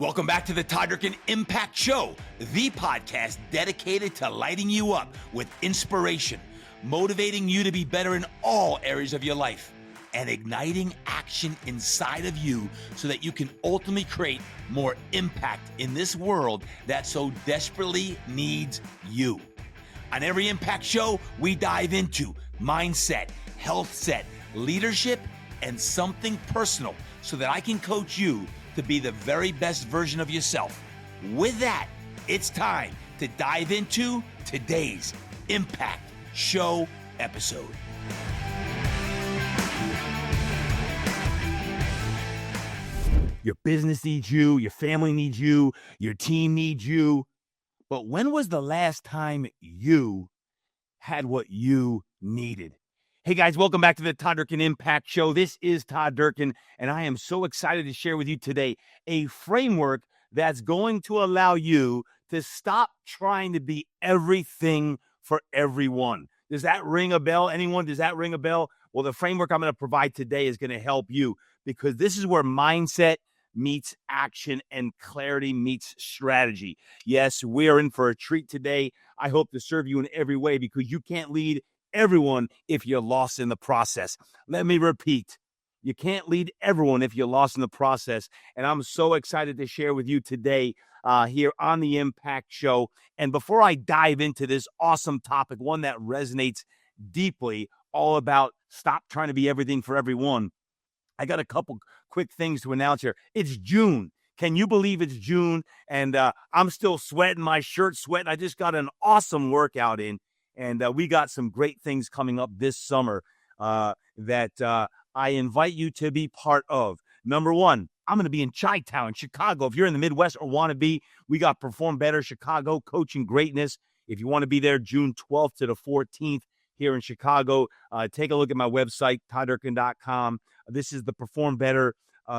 Welcome back to the Todd Durkin Impact Show, the podcast dedicated to lighting you up with inspiration, motivating you to be better in all areas of your life, and igniting action inside of you so that you can ultimately create more impact in this world that so desperately needs you. On every Impact Show, we dive into mindset, health set, leadership, and something personal so that I can coach you to be the very best version of yourself. With that, it's time to dive into today's Impact Show episode. Your business needs you, your family needs you, your team needs you. But when was the last time you had what you needed? Hey guys, welcome back to the Todd Durkin Impact Show. This is Todd Durkin, and I am so excited to share with you today a framework that's going to allow you to stop trying to be everything for everyone. Does that ring a bell? Anyone? Does that ring a bell? Well, the framework I'm going to provide today is going to help you because this is where mindset meets action and clarity meets strategy. Yes, we are in for a treat today. I hope to serve you in every way because you can't lead everyone if you're lost in the process. Let me repeat. You can't lead everyone if you're lost in the process. And I'm so excited to share with you today here on the Impact Show. And before I dive into this awesome topic, one that resonates deeply, all about stop trying to be everything for everyone, I got a couple quick things to announce here. It's June. Can you believe it's June? And I'm still sweating, my shirt's sweating. I just got an awesome workout in. And we got some great things coming up this summer that I invite you to be part of. Number one, I'm going to be in Chi-Town, Chicago. If you're in the Midwest or want to be, we got Perform Better Chicago, Coaching Greatness. If you want to be there June 12th to the 14th here in Chicago, take a look at my website, todddurkin.com. This is the Perform Better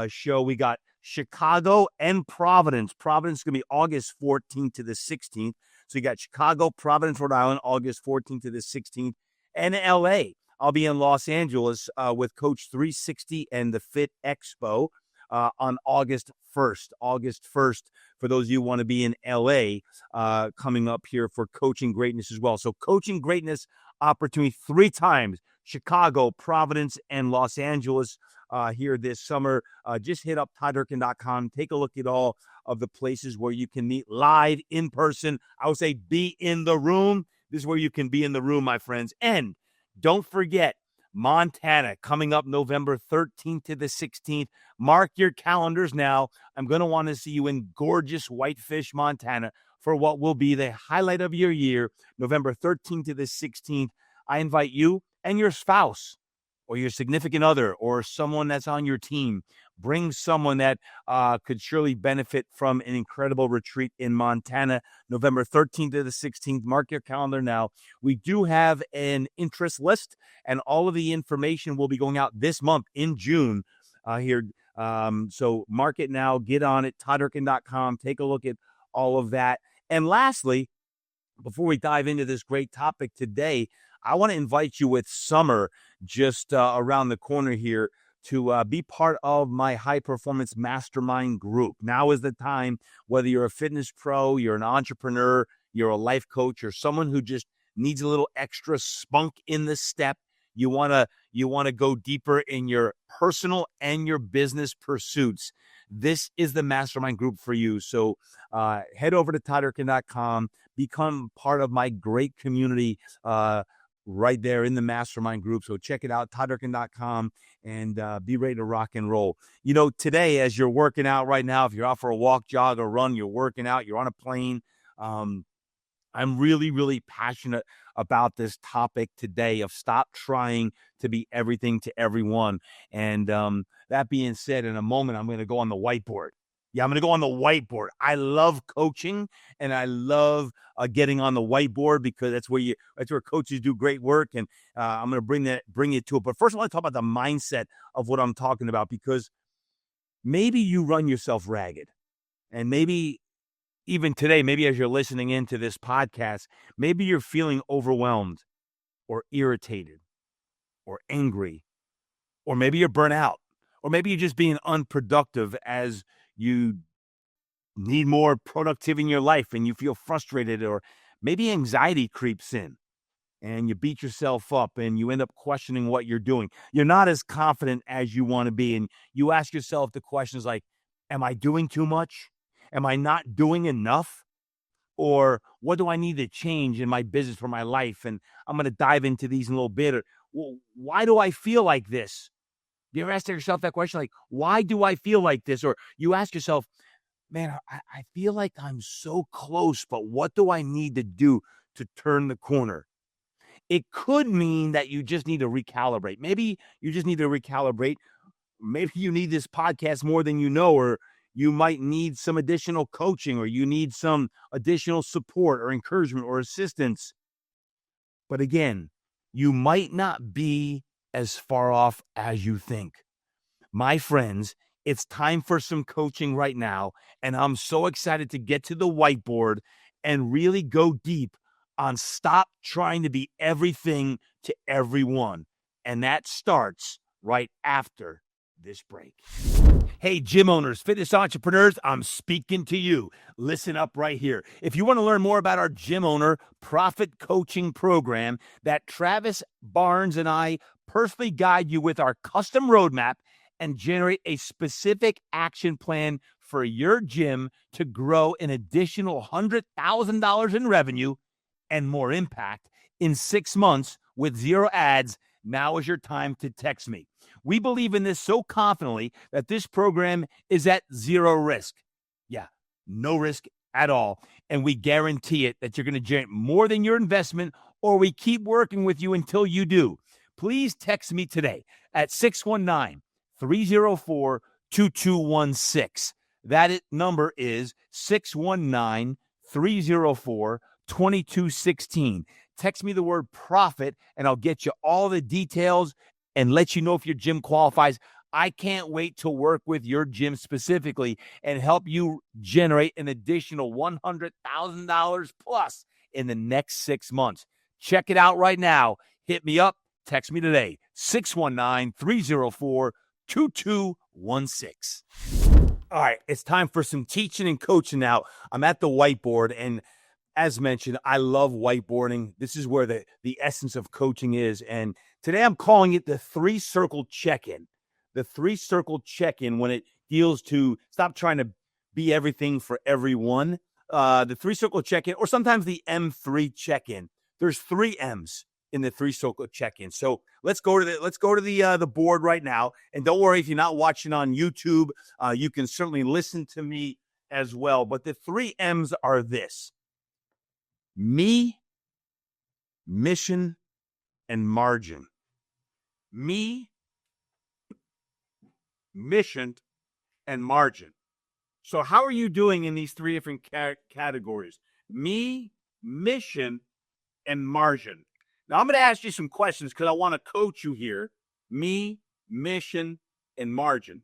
show. We got Chicago and Providence. Providence is going to be August 14th to the 16th. So you got Chicago, Providence, Rhode Island, August 14th to the 16th, and LA. I'll be in Los Angeles with Coach 360 and the Fit Expo on August 1st. August 1st, for those of you who want to be in LA, coming up here for Coaching Greatness as well. So Coaching Greatness opportunity 3 times, Chicago, Providence, and Los Angeles here this summer. Just hit up todddurkin.com. Take a look at all of the places where you can meet live in person. I would say be in the room. This is where you can be in the room, my friends. And don't forget, Montana coming up November 13th to the 16th. Mark your calendars now. I'm going to want to see you in gorgeous Whitefish, Montana for what will be the highlight of your year, November 13th to the 16th. I invite you and your spouse or your significant other or someone that's on your team. Bring someone that could surely benefit from an incredible retreat in Montana, November 13th to the 16th. Mark your calendar now. We do have an interest list, and all of the information will be going out this month in June here. So mark it now. Get on it, todddurkin.com. Take a look at all of that. And lastly, before we dive into this great topic today, I want to invite you with summer just around the corner here to be part of my high-performance mastermind group. Now is the time, whether you're a fitness pro, you're an entrepreneur, you're a life coach, or someone who just needs a little extra spunk in the step. You want to go deeper in your personal and your business pursuits. This is the mastermind group for you. So head over to todddurkin.com, become part of my great community right there in the mastermind group. So check it out, todddurkin.com, and be ready to rock and roll. You know, today, as you're working out right now, if you're out for a walk, jog, or run, you're working out, you're on a plane, I'm really, really passionate about this topic today of stop trying to be everything to everyone. And that being said, in a moment, I'm going to go on the whiteboard. Yeah, I'm going to go on the whiteboard. I love coaching, and I love getting on the whiteboard because that's where coaches do great work. And I'm going to bring it to it. But first, I want to talk about the mindset of what I'm talking about, because maybe you run yourself ragged, and maybe even today, maybe as you're listening into this podcast, maybe you're feeling overwhelmed or irritated or angry, or maybe you're burnt out, or maybe you're just being unproductive as you need more productivity in your life and you feel frustrated, or maybe anxiety creeps in and you beat yourself up and you end up questioning what you're doing. You're not as confident as you want to be. And you ask yourself the questions like, am I doing too much? Am I not doing enough? Or what do I need to change in my business for my life? And I'm going to dive into these in a little bit. Or, well, why do I feel like this? You ever ask yourself that question? Like, why do I feel like this? Or you ask yourself, man, I feel like I'm so close, but what do I need to do to turn the corner? It could mean that you just need to recalibrate. Maybe you just need to recalibrate. Maybe you need this podcast more than you know, or you might need some additional coaching, or you need some additional support or encouragement or assistance. But again, you might not be as far off as you think. My friends, it's time for some coaching right now, and I'm so excited to get to the whiteboard and really go deep on stop trying to be everything to everyone. And that starts right after this break. Hey, gym owners, fitness entrepreneurs, I'm speaking to you. Listen up right here. If you want to learn more about our gym owner profit coaching program that Travis Barnes and I personally guide you with our custom roadmap and generate a specific action plan for your gym to grow an additional $100,000 in revenue and more impact in 6 months with 0 ads, now is your time to text me. We believe in this so confidently that this program is at 0 risk. Yeah, no risk at all. And we guarantee it that you're going to generate more than your investment, or we keep working with you until you do. Please text me today at 619-304-2216. That number is 619-304-2216. Text me the word profit and I'll get you all the details and let you know if your gym qualifies. I can't wait to work with your gym specifically and help you generate an additional $100,000 plus in the next 6 months. Check it out right now. Hit me up. Text me today, 619-304-2216. All right, it's time for some teaching and coaching now. I'm at the whiteboard, and as mentioned, I love whiteboarding. This is where the essence of coaching is. And today I'm calling it the 3-circle check-in. The 3-circle check-in when it deals to stop trying to be everything for everyone. The 3-circle check-in, or sometimes the M3 check-in. There's 3 M's in the 3-circle check-in. So let's go to the board right now. And don't worry if you're not watching on YouTube, you can certainly listen to me as well. But the 3 M's are this: me, mission, and margin. Me, mission, and margin. So how are you doing in these 3 different categories? Me, mission, and margin. Now, I'm going to ask you some questions because I want to coach you here. Me, mission, and margin.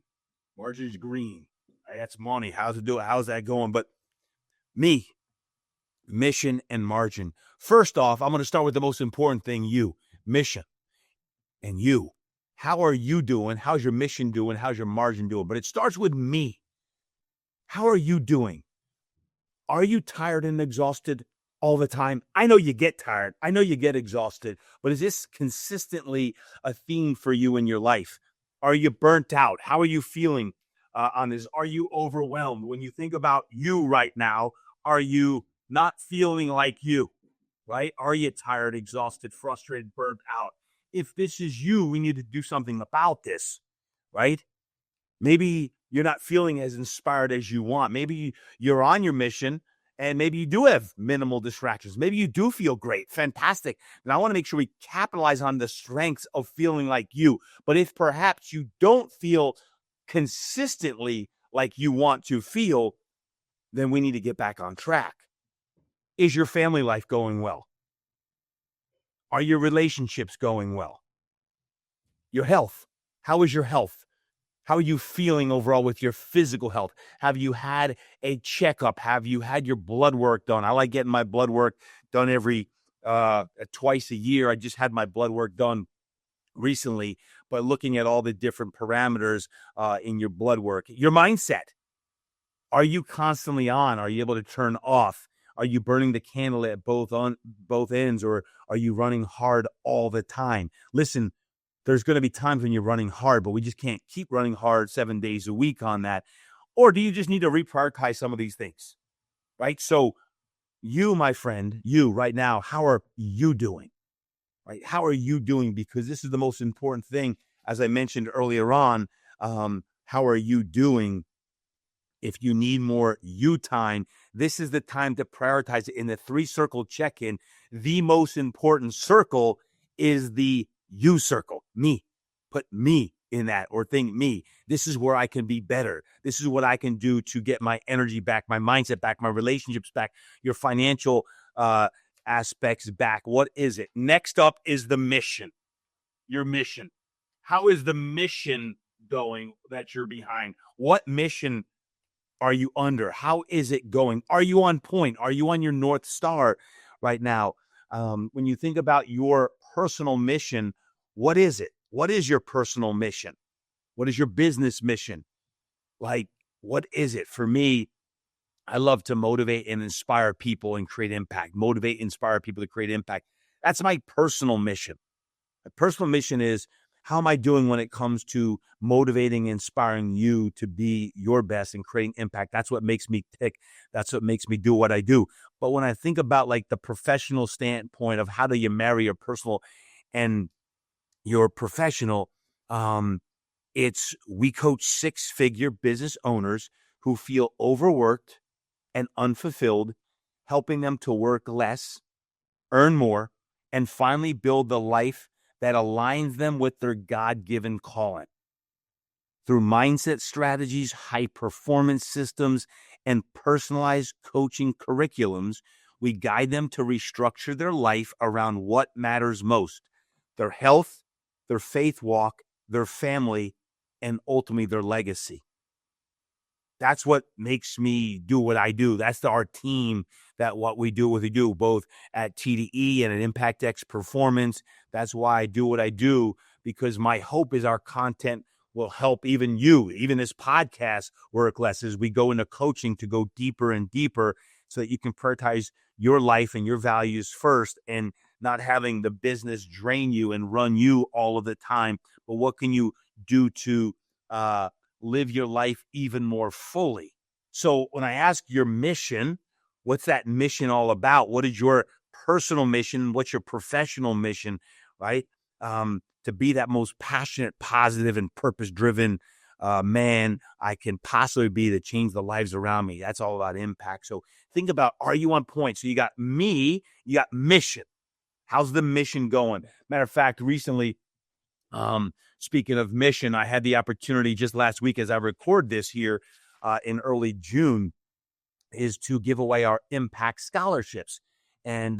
Margin is green. That's money. How's it doing? How's that going? But me, mission, and margin. First off, I'm going to start with the most important thing, you, mission, and you. How are you doing? How's your mission doing? How's your margin doing? But it starts with me. How are you doing? Are you tired and exhausted all the time? I know you get tired. I know you get exhausted, but is this consistently a theme for you in your life? Are you burnt out? How are you feeling on this? Are you overwhelmed? When you think about you right now, are you not feeling like you, right? Are you tired, exhausted, frustrated, burnt out? If this is you, we need to do something about this, right? Maybe you're not feeling as inspired as you want. Maybe you're on your mission and maybe you do have minimal distractions. Maybe you do feel great. Fantastic. And I want to make sure we capitalize on the strengths of feeling like you. But if perhaps you don't feel consistently like you want to feel, then we need to get back on track. Is your family life going well? Are your relationships going well? Your health. How is your health? How are you feeling overall with your physical health? Have you had a checkup? Have you had your blood work done? I like getting my blood work done every twice a year. I just had my blood work done recently, but looking at all the different parameters in your blood work. Your mindset. Are you constantly on? Are you able to turn off? Are you burning the candle at both ends, or are you running hard all the time? Listen, there's going to be times when you're running hard, but we just can't keep running hard 7 days a week on that. Or do you just need to reprioritize some of these things, right? So you, my friend, you right now, how are you doing, right? How are you doing? Because this is the most important thing. As I mentioned earlier on, how are you doing? If you need more you time, this is the time to prioritize it. In the 3-circle check-in, the most important circle is the you circle, me. Put me in that, or think me. This is where I can be better. This is what I can do to get my energy back, my mindset back, my relationships back, your financial aspects back. What is it? Next up is the mission, your mission. How is the mission going that you're behind? What mission are you under? How is it going? Are you on point? Are you on your North Star right now? When you think about your personal mission, what is it? What is your personal mission? What is your business mission? Like, what is it? For me, I love to motivate and inspire people and create impact. Motivate, inspire people to create impact. That's my personal mission. My personal mission is, how am I doing when it comes to motivating, inspiring you to be your best and creating impact? That's what makes me tick. That's what makes me do what I do. But when I think about like the professional standpoint of how do you marry your personal and your professional, we coach 6-figure business owners who feel overworked and unfulfilled, helping them to work less, earn more, and finally build the life that aligns them with their God-given calling. Through mindset strategies, high-performance systems, and personalized coaching curriculums, we guide them to restructure their life around what matters most: their health, their faith walk, their family, and ultimately their legacy. That's what makes me do what I do. That's our team, that what we do both at TDE and at Impact X Performance. That's why I do what I do, because my hope is our content will help even you, even this podcast, work less as we go into coaching to go deeper and deeper, so that you can prioritize your life and your values first, and not having the business drain you and run you all of the time. But what can you do to live your life even more fully? So when I ask your mission, what's that mission all about? What is your personal mission? What's your professional mission, right? To be that most passionate, positive, and purpose-driven man I can possibly be, to change the lives around me. That's all about impact. So think about, are you on point? So you got me, you got mission. How's the mission going? Matter of fact, recently, speaking of mission, I had the opportunity just last week, as I record this here in early June, is to give away our impact scholarships. And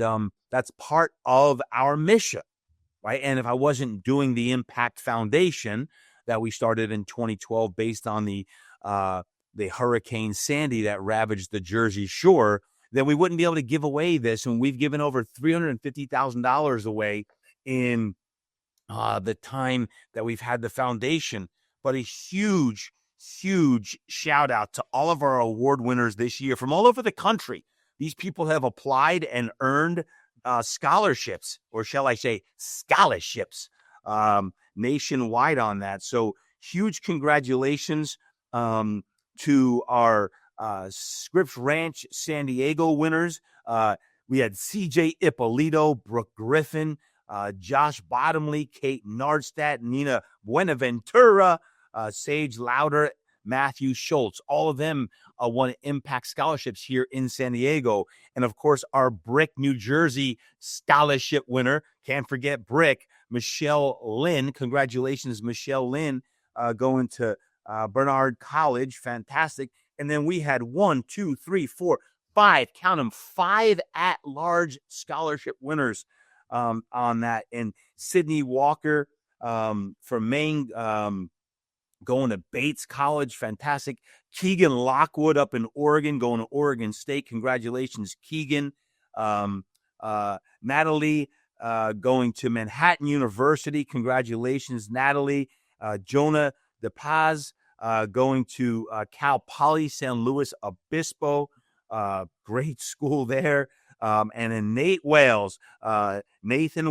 that's part of our mission, right? And if I wasn't doing the Impact Foundation that we started in 2012 based on the Hurricane Sandy that ravaged the Jersey Shore, then we wouldn't be able to give away this. And we've given over $350,000 away in the time that we've had the foundation. But a huge shout out to all of our award winners this year from all over the country. These people have applied and earned scholarships, or shall I say scholarships, nationwide on that. So huge congratulations to our Scripps Ranch San Diego winners. We had CJ Ippolito, Brooke Griffin, Josh Bottomley, Kate Nardstadt, Nina Buenaventura, Sage Lauder, Matthew Schultz. All of them won impact scholarships here in San Diego. And of course, our Brick, New Jersey scholarship winner, can't forget Brick, Michelle Lynn. Congratulations, Michelle Lynn, going to Bernard College. Fantastic. And then we had 1, 2, 3, 4, 5, count them, 5 at-large scholarship winners on that. And Sydney Walker from Maine, going to Bates College. Fantastic. Keegan Lockwood up in Oregon, going to Oregon State. Congratulations, Keegan. Natalie going to Manhattan University. Congratulations, Natalie. Jonah DePaz going to Cal Poly San Luis Obispo, great school there. And then Nathan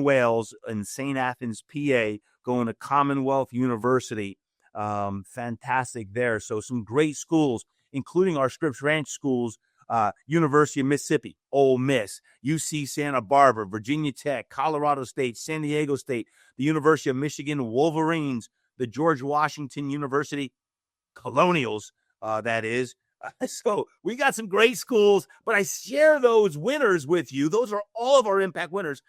Wales in St. Athens, PA, going to Commonwealth University. Fantastic there. So some great schools, including our Scripps Ranch schools, University of Mississippi, Ole Miss, UC Santa Barbara, Virginia Tech, Colorado State, San Diego State, the University of Michigan Wolverines, the George Washington University Colonials, that is. So we got some great schools, but I share those winners with you. Those are all of our impact winners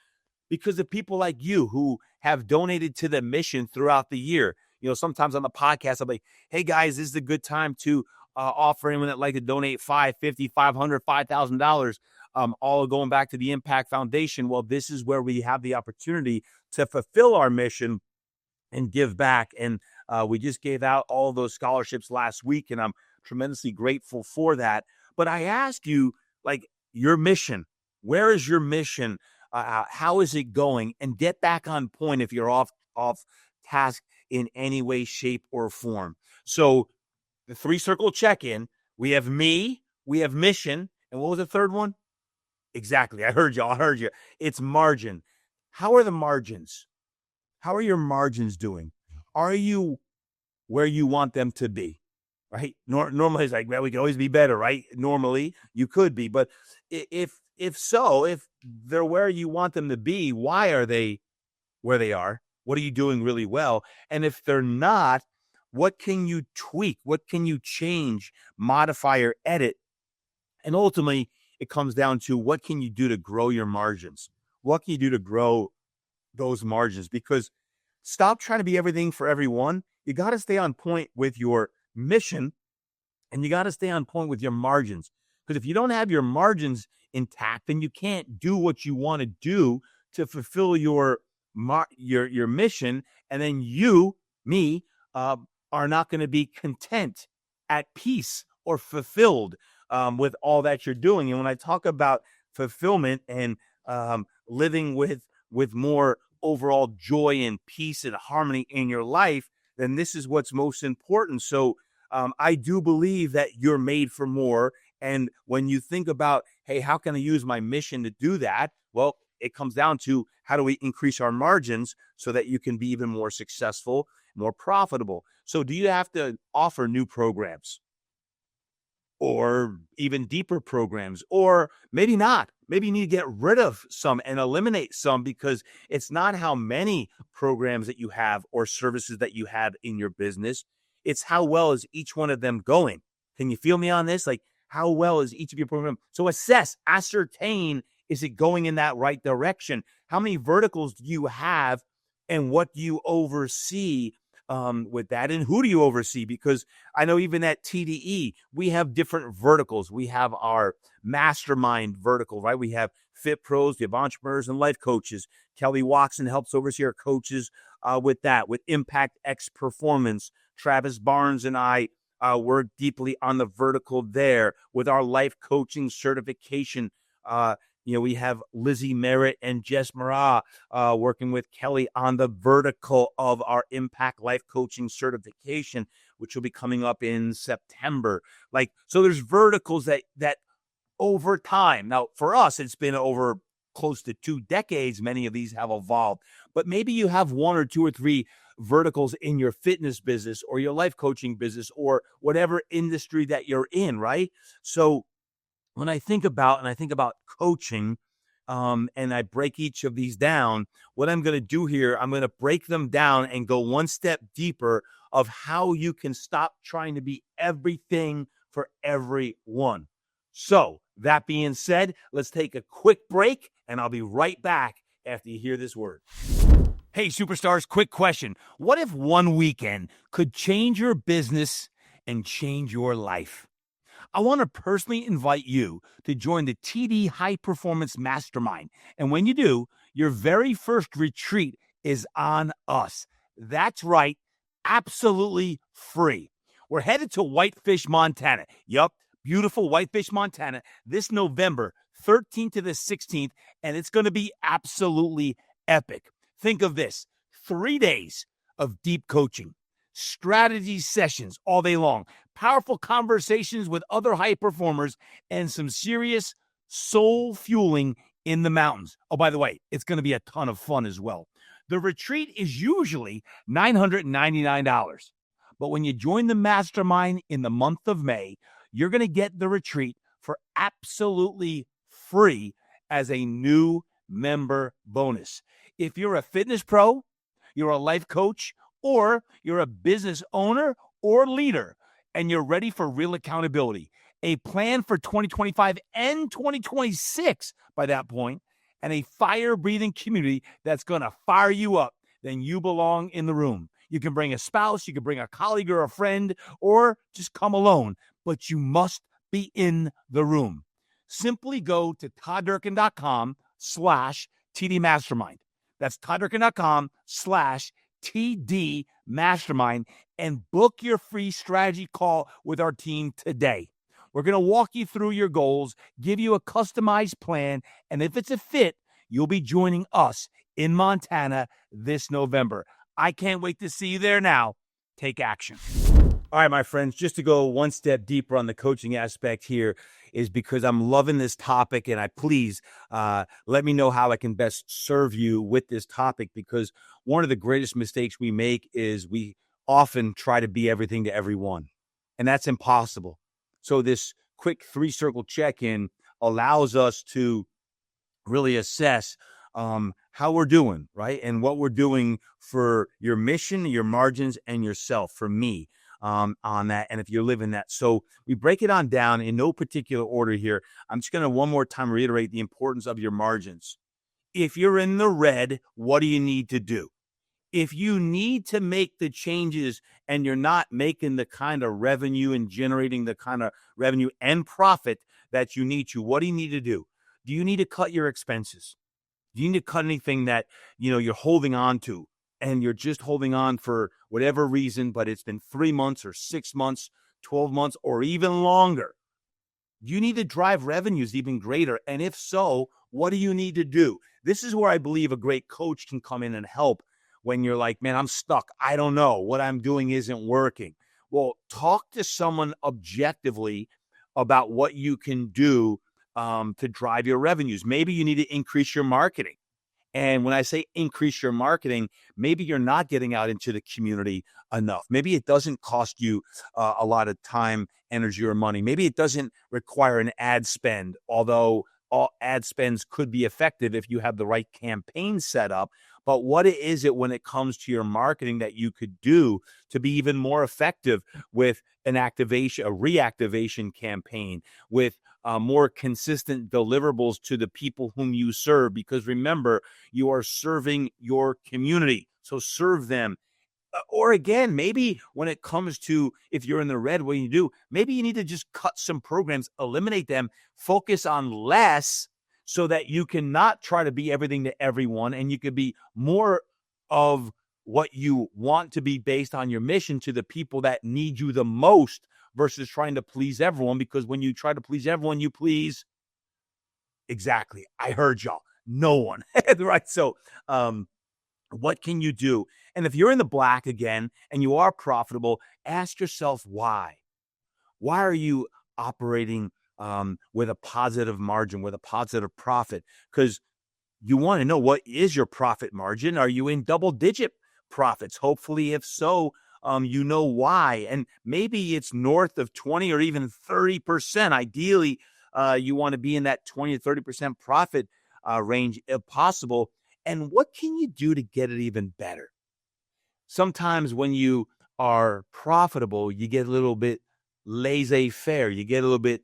because of people like you who have donated to the mission throughout the year. Sometimes on the podcast, I'm like, hey guys, this is a good time to offer anyone that like to donate $5, $50, $500, $5,000, all going back to the Impact Foundation. Well, this is where we have the opportunity to fulfill our mission and give back. And we just gave out all those scholarships last week, and I'm tremendously grateful for that. But I ask you, your mission, where is your mission? How is it going? And get back on point if you're off task in any way, shape, or form. So the 3-circle check-in, we have me, we have mission, and what was the third one? Exactly. I heard you. It's margin. How are the margins? How are your margins doing? Are you where you want them to be? Right? Normally it's like, well, we can always be better, right? Normally you could be, but if they're where you want them to be, why are they where they are? What are you doing really well? And if they're not, what can you tweak? What can you change, modify, or edit? And ultimately, it comes down to what can you do to grow your margins? What can you do to grow those margins? Because stop trying to be everything for everyone. You got to stay on point with your mission, and you got to stay on point with your margins. Because if you don't have your margins intact, then you can't do what you want to do to fulfill your mission. And then me, are not going to be content, at peace, or fulfilled with all that you're doing. And when I talk about fulfillment and living with more overall joy and peace and harmony in your life, then this is what's most important. So I do believe that you're made for more. And when you think about, hey, how can I use my mission to do that? Well, it comes down to how do we increase our margins so that you can be even more successful, more profitable. So do you have to offer new programs or even deeper programs, or maybe not? Maybe you need to get rid of some and eliminate some, because it's not how many programs that you have or services that you have in your business. It's how well is each one of them going. Can you feel me on this? Like, how well is each of your programs? So ascertain, is it going in that right direction? How many verticals do you have, and what do you oversee with that? And who do you oversee? Because I know even at TDE, we have different verticals. We have our mastermind vertical, right? We have fit pros, we have entrepreneurs and life coaches. Kelly Watson helps oversee our coaches with that, with Impact X Performance. Travis Barnes and I work deeply on the vertical there with our life coaching certification. We have Lizzie Merritt and Jess Murrah working with Kelly on the vertical of our Impact Life Coaching certification, which will be coming up in September. So there's verticals that over time. Now, for us, it's been over close to 2 decades. Many of these have evolved, but maybe you have 1 or 2 or 3 verticals in your fitness business or your life coaching business or whatever industry that you're in, right? So when I think about coaching, and I break each of these down, what I'm going to do here, I'm going to break them down and go one step deeper of how you can stop trying to be everything for everyone. So that being said, let's take a quick break, and I'll be right back after you hear this word. Hey, superstars, quick question. What if one weekend could change your business and change your life? I want to personally invite you to join the TD High Performance Mastermind. And when you do, your very first retreat is on us. That's right, absolutely free. We're headed to Whitefish, Montana. Yup, beautiful Whitefish, Montana, this November 13th to the 16th, and it's going to be absolutely epic. Think of this, 3 days of deep coaching, strategy sessions all day long, powerful conversations with other high performers, and some serious soul fueling in the mountains. Oh, by the way, it's going to be a ton of fun as well. The retreat is usually $999. But when you join the mastermind in the month of May, you're going to get the retreat for absolutely free as a new member bonus. If you're a fitness pro, you're a life coach, or you're a business owner or leader, and you're ready for real accountability, a plan for 2025 and 2026 by that point, and a fire-breathing community that's going to fire you up, then you belong in the room. You can bring a spouse, you can bring a colleague or a friend, or just come alone, but you must be in the room. Simply go to todddurkin.com/TDMastermind. That's todddurkin.com/TDMastermind and book your free strategy call with our team today. We're going to walk you through your goals, give you a customized plan, and if it's a fit, you'll be joining us in Montana this November. I can't wait to see you there now. Take action. All right, my friends, just to go one step deeper on the coaching aspect here is because I'm loving this topic, and please let me know how I can best serve you with this topic, because one of the greatest mistakes we make is we often try to be everything to everyone, and that's impossible. So this quick 3-circle check-in allows us to really assess how we're doing, right? And what we're doing for your mission, your margins, and yourself, for me, on that. And if you're living that. So we break it on down in no particular order here. I'm just going to one more time reiterate the importance of your margins. If you're in the red, what do you need to do? If you need to make the changes and you're not making the kind of revenue and generating the kind of revenue and profit that you need to, what do you need to do? Do you need to cut your expenses? Do you need to cut anything that, you're holding on to and you're just holding on for whatever reason, but it's been 3 months or 6 months, 12 months, or even longer? You need to drive revenues even greater. And if so, what do you need to do? This is where I believe a great coach can come in and help when you're like, man, I'm stuck. I don't know. What I'm doing isn't working. Well, talk to someone objectively about what you can do to drive your revenues. Maybe you need to increase your marketing. And when I say increase your marketing, maybe you're not getting out into the community enough. Maybe it doesn't cost you a lot of time, energy, or money. Maybe it doesn't require an ad spend, although all ad spends could be effective if you have the right campaign set up. But what is it when it comes to your marketing that you could do to be even more effective with an activation, a reactivation campaign, with more consistent deliverables to the people whom you serve? Because remember, you are serving your community. So serve them. Or again, maybe when it comes to, if you're in the red, what you do, maybe you need to just cut some programs, eliminate them, focus on less so that you can not try to be everything to everyone, and you could be more of what you want to be based on your mission to the people that need you the most versus trying to please everyone. Because when you try to please everyone, you please, exactly, I heard y'all, no one. Right? So what can you do? And if you're in the black again and you are profitable, ask yourself why. Why are you operating with a positive margin, with a positive profit? Because you want to know, what is your profit margin? Are you in double-digit profits? Hopefully, if so, you know why. And maybe it's north of 20 or even 30%. Ideally, you want to be in that 20 to 30% profit range if possible. And what can you do to get it even better? Sometimes when you are profitable, you get a little bit laissez-faire. You get a little bit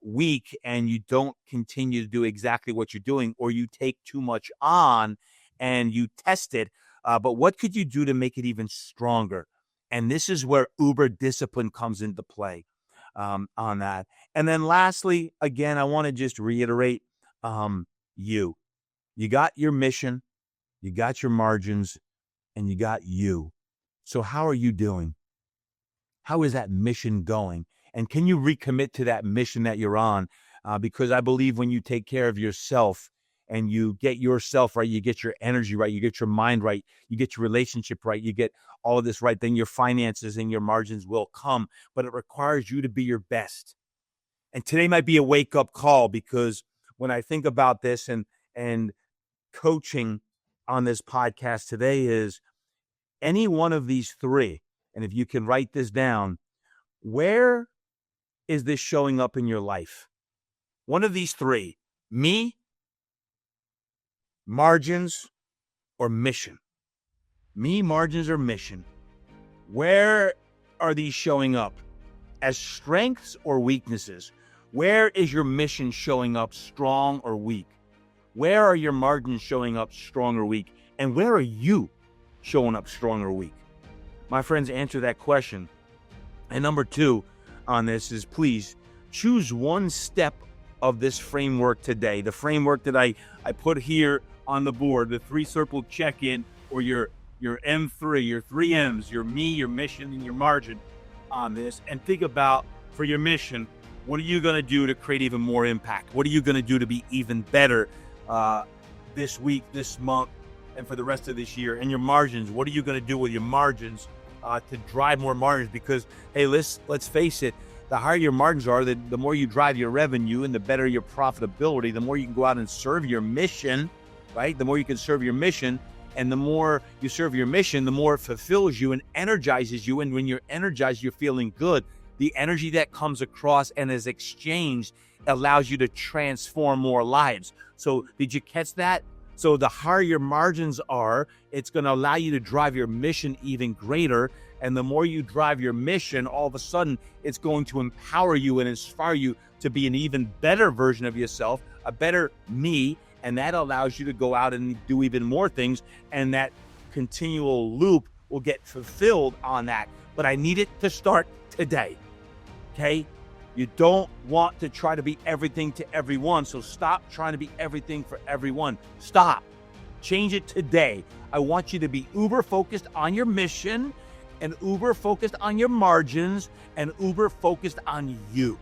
weak, and you don't continue to do exactly what you're doing, or you take too much on and you test it. But what could you do to make it even stronger? And this is where uber discipline comes into play on that. And then lastly, again, I want to just reiterate, you got your mission, you got your margins, and you got you. So how are you doing? How is that mission going? And can you recommit to that mission that you're on? Because I believe when you take care of yourself, and you get yourself right, you get your energy right, you get your mind right, you get your relationship right, you get all of this right, then your finances and your margins will come. But it requires you to be your best. And today might be a wake-up call, because when I think about this and coaching on this podcast today is any one of these three, and if you can write this down, where is this showing up in your life? One of these three: me, margins, or mission. Me, margins, or mission. Where are these showing up? As strengths or weaknesses? Where is your mission showing up strong or weak? Where are your margins showing up strong or weak? And where are you showing up strong or weak? My friends, answer that question. And number two on this is, please choose one step of this framework today. The framework that I put here on the board, the 3-circle check-in, or your M3, your 3 M's, your me, your mission, and your margin on this. And think about, for your mission, what are you going to do to create even more impact? What are you going to do to be even better this week, this month, and for the rest of this year? And your margins, what are you going to do with your margins to drive more margins? Because, hey, let's face it, the higher your margins are, the more you drive your revenue, and the better your profitability, the more you can go out and serve your mission, right? The more you can serve your mission, and the more you serve your mission, the more it fulfills you and energizes you. And when you're energized, you're feeling good. The energy that comes across and is exchanged allows you to transform more lives. So did you catch that? So the higher your margins are, it's going to allow you to drive your mission even greater. And the more you drive your mission, all of a sudden, it's going to empower you and inspire you to be an even better version of yourself, a better me. And that allows you to go out and do even more things. And that continual loop will get fulfilled on that. But I need it to start today. Okay? You don't want to try to be everything to everyone. So stop trying to be everything for everyone. Stop. Change it today. I want you to be uber focused on your mission, and uber focused on your margins, and uber focused on you.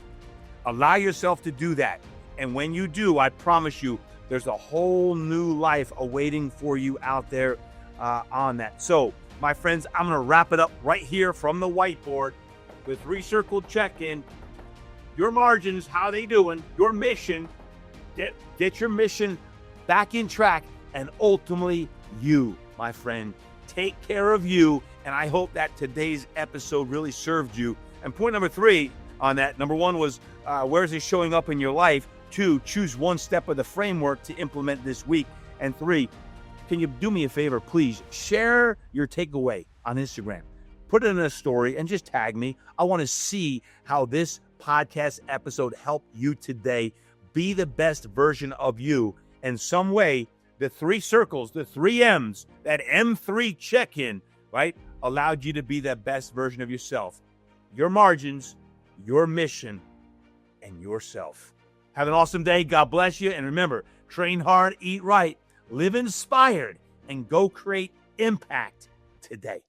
Allow yourself to do that. And when you do, I promise you, there's a whole new life awaiting for you out there on that. So, my friends, I'm going to wrap it up right here from the whiteboard with 3-circle check-in. Your margins, how they doing? Your mission, get your mission back in track, and ultimately you, my friend, take care of you. And I hope that today's episode really served you. And point number 3 on that, number 1 was, where is it showing up in your life? 2, choose one step of the framework to implement this week. And 3, can you do me a favor, please? Share your takeaway on Instagram. Put it in a story and just tag me. I want to see how this podcast episode helped you today. Be the best version of you. In some way, the 3 circles, the 3 M's, that M3 check-in, right, allowed you to be that best version of yourself. Your margins, your mission, and yourself. Have an awesome day. God bless you. And remember, train hard, eat right, live inspired, and go create impact today.